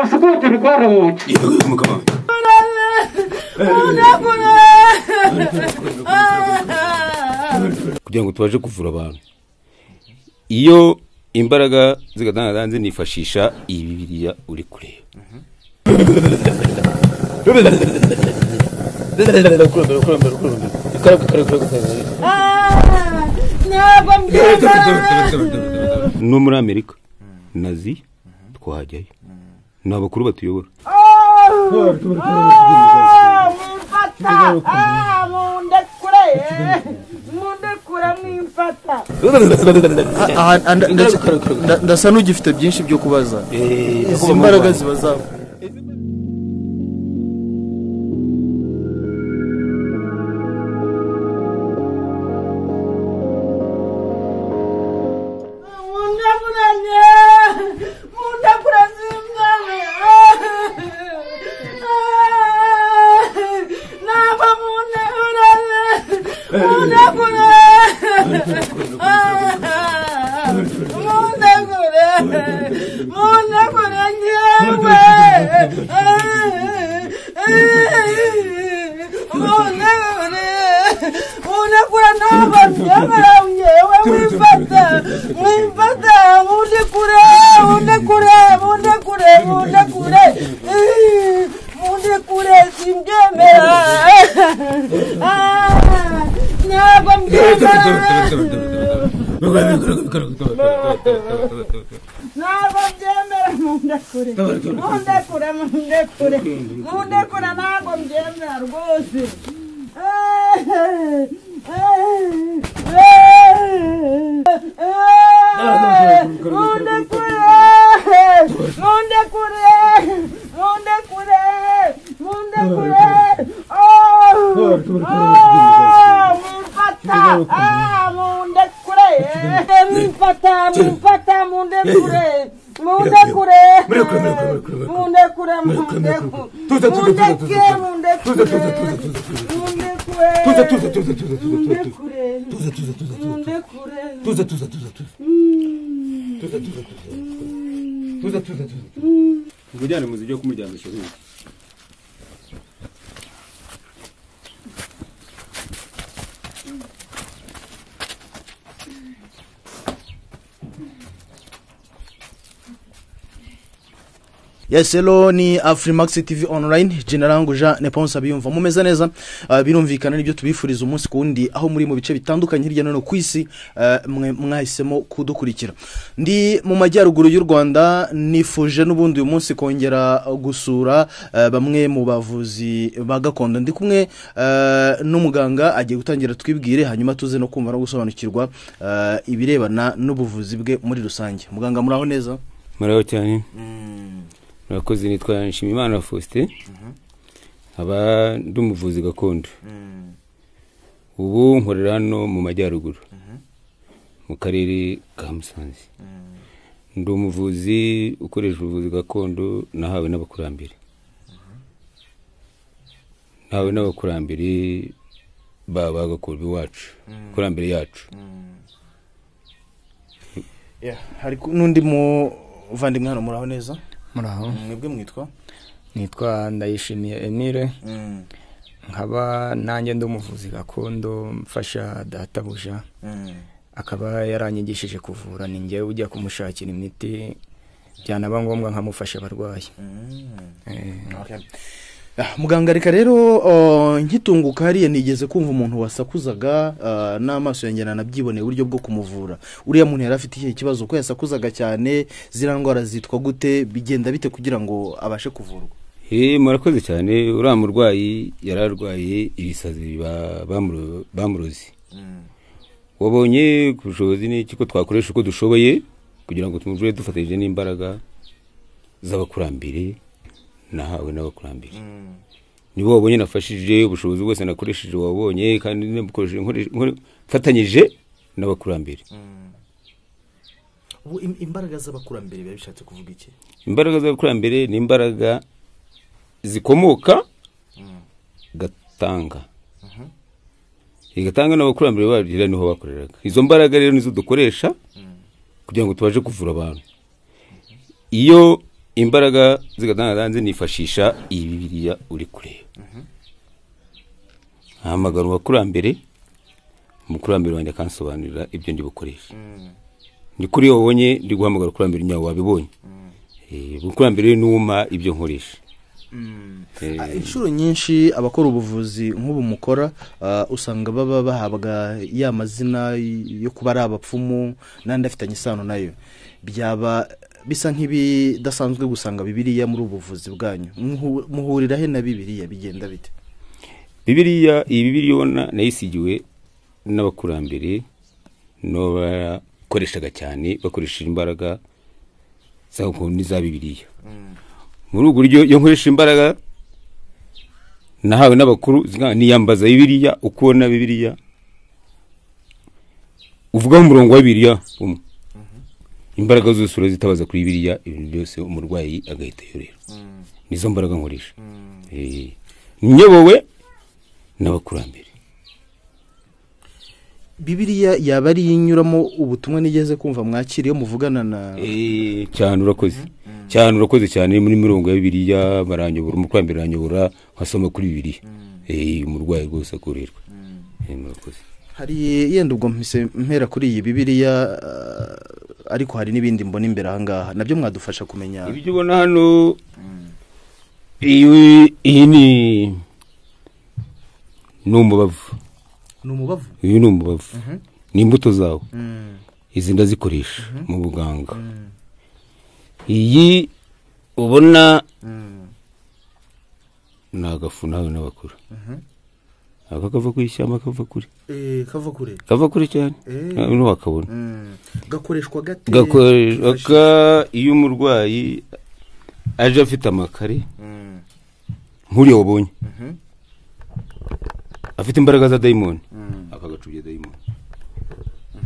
Usikutiri kwaramuki. Mukama. Kugira ngo tubaje kuvura abantu. Iyo imbaraga zigatangaza nifashisha iyi Bibiliya uri kureba. No muri Amerika nazi twahajyayo n'abakuru batuyobora ndasa n'ugifite byinshi byo kubaza izi mbaraga ziba zabo Ngujyane muzi byo kumuryamisha bindi Yes, hello ni Afrimax TV online General Jean Neponsa biyumva mumeze neza birumvikana nibyo tubifuriza umunsi kundi aho muri mu bice bitandukanye hirya no kwisi mwahisemo kudukurikira ndi mu majyaruguru y'u Rwanda nifuje n'ubundi uyu munsi kongera gusura bamwe mu bavuzi bagakondo ndi kumwe n'umuganga agiye gutangira twibwire hanyuma tuze no kumva no gusobanukirwa ibirebana n'ubuvuzi bwe muri rusange muganga muraho neza muraho cyane Murakoze nitwa Nshimiyimana Faustin aba ndumuvuzi gakondo ubu nkorera hano mu majyaruguru mu karere ka Musanze ndumuvuzi ukoresha ubuvuzi gakondo nahawe n'abakurambere baba gakondo iwacu kurambere yacu hari nundi mu uvandimwe hano muraho neza muraho mwebwe mwitwa nitwa Ndayishimiye Emile nkaba nanjye ndumuvuzi gakondo mfasha databuja akaba yaranyigishije kuvura ninjye ujya kumushakira imiti byanaba ngombwa nkamufasha abarwayi muganga reka rero nkitunguka hariye nigeze kumva umuntu wasakuzaga n'amaso yangena nabyiboneye uburyo bwo kumuvura uriya muntu yari afite iki kibazo ko yasakuzaga cyane zirangwara zitwa gute bigenda bite kugira ngo abashe kuvurwa murakoze cyane uriya murwayi yararwaye ibisazi bamurozi wabonye kubushobozi n'iki ko twakoresha uko dushoboye kugira ngo tumuvure dufatanyije n'imbaraga z'abakurambere nahawe n'abakurambere nibo wabonye nafashije ubushobozi bwose nakoresheje wabonye kandi nebukoresheje fatanyije n'abakurambere ubu imbaraga z'abakurambere babishatse kuvuga iki imbaraga z'abakurambere ni imbaraga zikomoka gatanga igatanga n'abakurambere bagira niho bakoreraga izo mbaraga rero nizo dukoresha kugira ngo tubaje kuvura abantu iyo imbaraga zigatangaza nifashisha iyi bibiliya uri kureba. Hamagara abakurambere, umukurambere wanjye akansobanurira ibyo ndi bukoresha. Ni kuri wabonye ndi guhamagara kurambere nyawe wabibonye. Umukurambere n'uma ibyo nkoresha. Inshuro nyinshi abakora ubuvuzi nk'ubu mukora usanga baba bahabwa ya mazina yo kuba ari abapfumu n'andi afitanye isano nayo. Byaba bisa nk'ibidasanzwe gusanga bibiliya muri ubuvuzi bwanyu. Muhurira he na bibiliya bigenda bite? Bibiliya, iyi bibiliya ubona nayisigiwe n'abakurambere no bakoreshaga cyane, bakoresheje imbaraga za bibiliya. Muri ubwo buryo iyo nkoresha imbaraga nahawe n'abakuru niyambaza bibiliya, ukubona bibiliya uvuga umurongo wa bibiliya imbaraga zose urazitabaza kuri bibiliya, ibintu byose umurwayi agahita yorera. Nizo mbaraga nkoresha. Nyobowe n'abakurambere. Bibiliya yaba ari inyuramo ubutumwa nigeze kumva mwakiriye muvugana na cyane urakoze cyane muri mirongo ya bibiliya baranyobora, umukurambere aranyobora nkasoma kuri bibiliya. Umurwayi rwose akorerwa. Murakoze. Hari yenda ubwo mpera kuri iyi bibiliya ariko hari n'ibindi mbona imbere aha ngaha nabyo mwadufasha kumenya. Ibyo ubona hano iyi ni umubavu. Uyu ni umubavu. Ni imbuto zawo. Izi ndazikoresha mu buganga. Iyi ubona nagafu nawe n'abakuru. Aka kava ku ishyamba, kava kure. Kava kure cyane. No wakabona. Gakoreshwa gate? Gakoreshwa iyo umurwayi aje afite amakare. Nkuri wabonye. Afite imbaraga za daimoni. Akagacubye daimoni.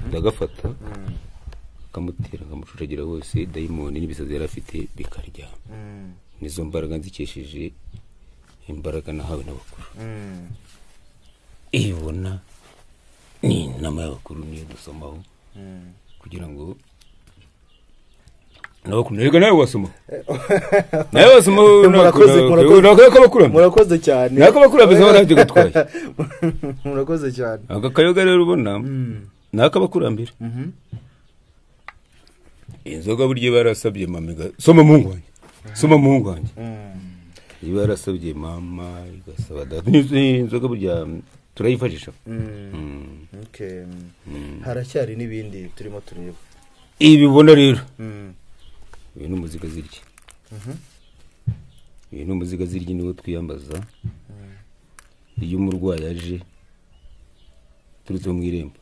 Ndagafata. Kamutera kamucucagira hose daimoni n'ibisazi yari afite bikarya. Nizo mbaraga nzikesheje imbaraga nahawe n'abakuru. Ibona ni nama y'abakuru niyo dusomaho kugira ngo nawe wasoma. Nawe wasoma. Murakoze cyane. N'akabakurambere barajye gatwaye. Murakoze cyane. Aka kayoga rero ubona n'akabakurambere. Inzoga buryo barasabye mamiga. Soma muhungu wanjye. Iba yarasabye mama igasaba data. Inzoga burya turayifashisha. Okay. Haracyari n'ibindi turimo tureba. Ibi bona rero. Uyu ni umuziga zirya. Uyu ni umuziga zirya niwo twiyambaza. Iyo umurwayi aje turutse mu irembo.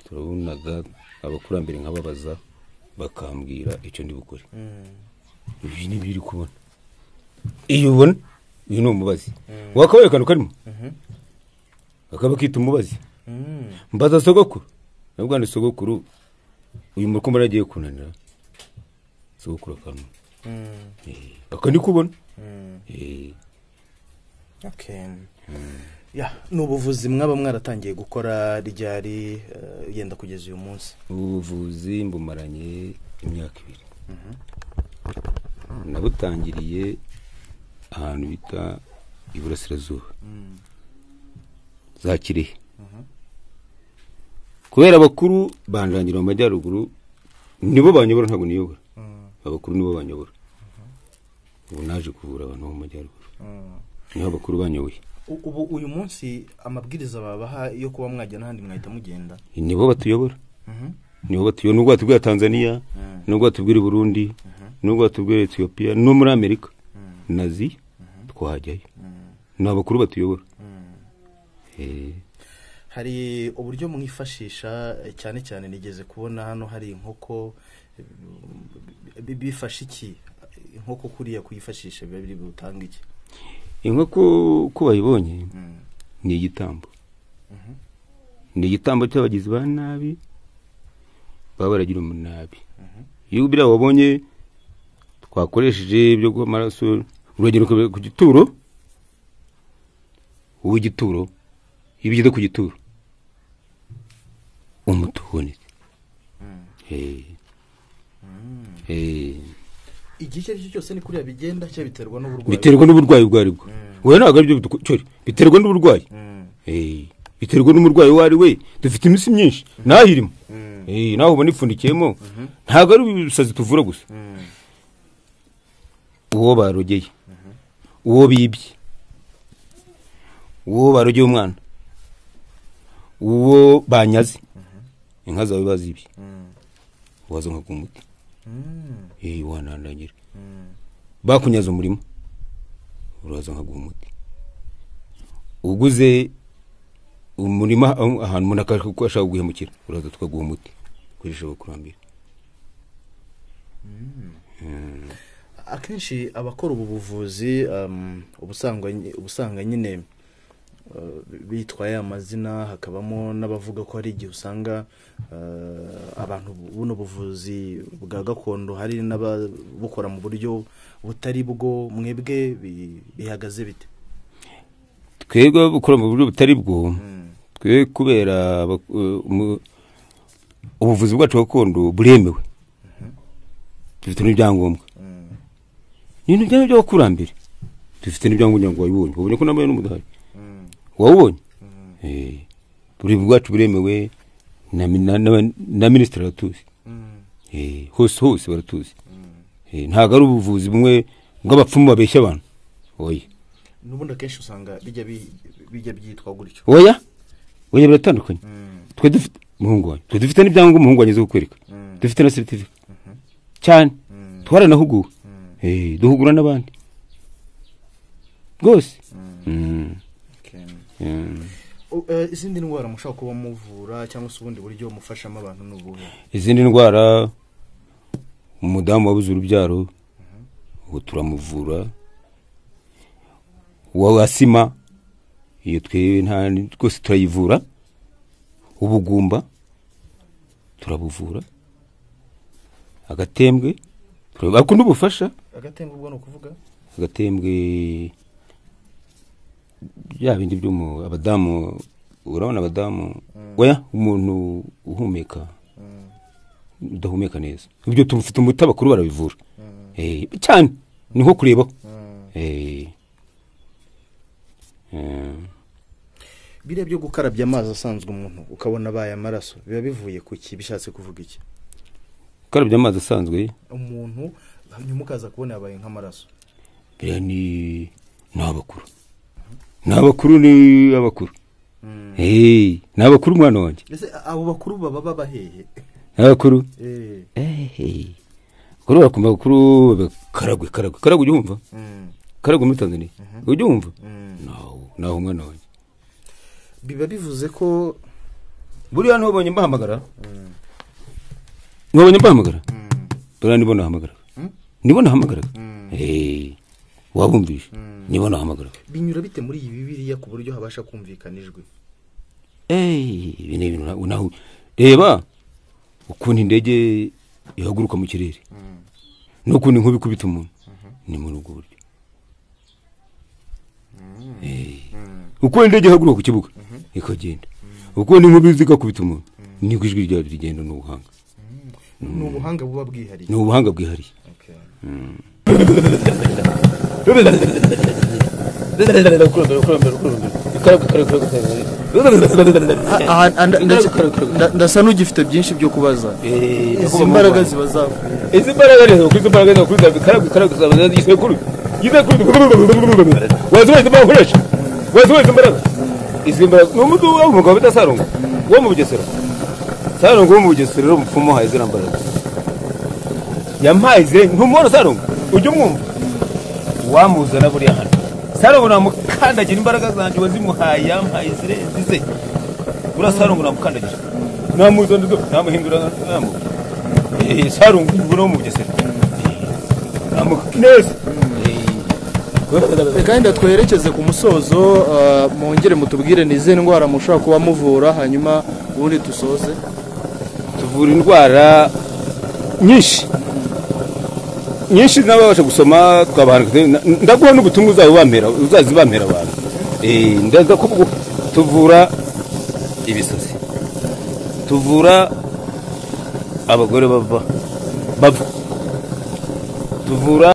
Turabonaga abakurambere nkababaza bakambwira icyo ndi bukore. Ibi ni biri kubona. Iyo ubona uyu ni umubazi. Wakabaye kanu karimo. Akaba kita umubazi. Mbaza sogokuru. Nabwo ni sogokuru. Uyu muruko maragiye kunanira. Sogokuru kanu. Akandi kubona. Okay. Ya, nubuvuzi mwaba mwaratangiye gukora ryari yenda kugeza uyu munsi? Ubuvuzi mbumaranye imyaka 2. Nabutangiriye ahantu bita Iburasirazuba. Za Kirehe. Kubera abakuru bandangira mu majyaruguru nibo banyobora ntabwo niyobora. Abakuru nibo banyobora. Ubu naje kuvura abantu mu majyaruguru. Niho abakuru banyoboye. Ubu uyu munsi amabwiriza babaha yo kuba mwajya n'ahandi mwahita mugenda? Nibo batuyobora. Nibo batuyobora. Nubwo batubwira Tanzania, nubwo batubwira Burundi, nubwo batubwira Ethiopia, no muri Amerika. Nazi twahajyayo. N'abakuru batuyobora. Hari uburyo mwifashisha cyane cyane nigeze kubona hano hari inkoko bifasha iki? Inkoko kuriya kuyifashisha biba biri butanga iki? Inkoko ko bayibonye ni igitambo. Ni igitambo cy'abagizi ba nabi baba baragira umunabi. Iyo bira wabonye twakoresheje byo gw'amaraso urugero ku gituro. Uw'igituro ibigeze ku gituro umutubonetse. igihe icyo ari cyo cyose ni kuriya bigenda cyo biterwa n'uburwayi. Biterwa n'uburwayi bwo ari bwo. Wowe ntabwo ari byo cyori. Biterwa n'uburwayi. Biterwa n'umurwayi wari we. Dufite imisi myinshi. Nahirimo. Naho ubona ipfundikiyemo. Ntabwo ari ibisazi tuvura gusa. Uwo barogeye. Uwo bibye. Uwo barogeye umwana. Uwo banyaze. Inka zawe bazibye. Wazo nka kumuti. Wanandangira. Bakunyaza umurimo. Uraza nka gumuti. Uguze umurima ahantu umuntu akashaka guhemukira. Uraza tukaguha umuti. Kurisha kurambira. Akenshi abakora ubu buvuzi ubusanga nyine bitwaye amazina, hakabamo n'abavuga ko hari igihe usanga abantu buno buvuzi bwa gakondo hari n'ababukora mu buryo butari bwo. Mwebwe bihagaze bite? Twebwe bukora mu buryo butari bwo. Twe kubera ubuvuzi bwacu gakondo buremewe. Dufite n'ibyangombwa. Nino byane byo kurambira. Dufite n'ibyangombwa ngo wabibonye. Ubonye ko nambaye n'umudahari. Wabonye? Buri bwacu buremewe na ministre aratuzi. Hose baratuzi. Ntago ari ubuvuzi bumwe bw'abapfumu babeshya abantu. Oya. Nubundi akenshi usanga bijya byitwa gutyo. Oya biratandukanye. Twe dufite muhungu wanyu. Twe dufite n'ibyangombwa muhungu wanyu zo kwereka. Dufite na certificate. Cyane. Twaranahuguwe. Duhugura n'abandi. Gose. Izindi ndwara mushaka kuba muvura cyangwa se ubundi buryo mufashamo abantu n'ubuhe? Izindi ndwara umudamu wabuze urubyaro ubu turamuvura. Wasima iyo twe nta rwose turayivura. Ubugumba turabuvura. Agatembwe turabakunda ubufasha. Agatembwe ubwo no kuvuga? Agatembwe ya bindi by'umu abadamu urabona abadamu oya umuntu uhumeka udahumeka neza. Ibyo tumufite umutabakuru barabivura. Cyane niho kureba. Bire byo gukarabya amazi asanzwe umuntu ukabona baye amaraso biba bivuye ku ki? Bishatse kuvuga iki? Gukarabya amazi asanzwe umuntu nyumukaza kubona yabaye nk'amaraso. Bire ni nabakuru. Nabakuru ni abakuru. Nabakuru mwana wanjye. Ese abo bakuru baba bahehe? Abakuru? Kuri bakumva bakuru karagwe ujumva? Karagwe muri Tanzania. Ujumva? Naho umwana wanjye. Biba bivuze ko buriya nubonye mbahamagara. Nubonye mbahamagara? Dora nibona hamagara. Nibona hamagara. Wabumvishe? Nibona hamagara. Binyura bite muri iyi Bibiliya ku buryo habasha kumvikanijwe? Bine ibintu naho reba ukuntu indege ihaguruka mu kirere. Nukuntu inkubi kubita umuntu. Ni muri ubwo buryo. Uko indege ihaguruka ku kibuga ikagenda. Uko inkubi zigakubita umuntu. Niko ijwi ryayo rigenda n'ubuhanga. N'ubuhanga buba bwihariye. N'ubuhanga bwihariye. Ndasa n'ugifite byinshi byo kubaza. Izi mbaraga zibazaho. Izi mbaraga rero kuri mbaraga no kuri karagwe zabaza isekuru. Wazo bakoresha. Wazo mbaraga. Izi mbaraga n'umudu w'umugabo bitasarunga. Wo mu Bugesera. Sarunga wo mu Bugesera rero mupfumo haye zira mbaraga. Yampaye zire ntumubona Sarunga. Ujye umwumva. Wamuzana buriya hano. Sarunga namukandagira imbaraga zanje wazimuhaye yampaye zire zize. Ura Sarunga namukandagira. Namuzana namuhindura namu. Sarunga ubwo mu Bugesera. Namukineza. Kandi twerekeze ku musozo mwongere mutubwire nize ndwara mushaka kuba muvura hanyuma ubundi tusoze. Tuvura indwara nyinshi n'ababasha gusoma twabahanga ndaguha n'ubutumwa uzazibampera abantu. Ndaza kuvuga tuvura ibisazi. Tuvura abagore bava tuvura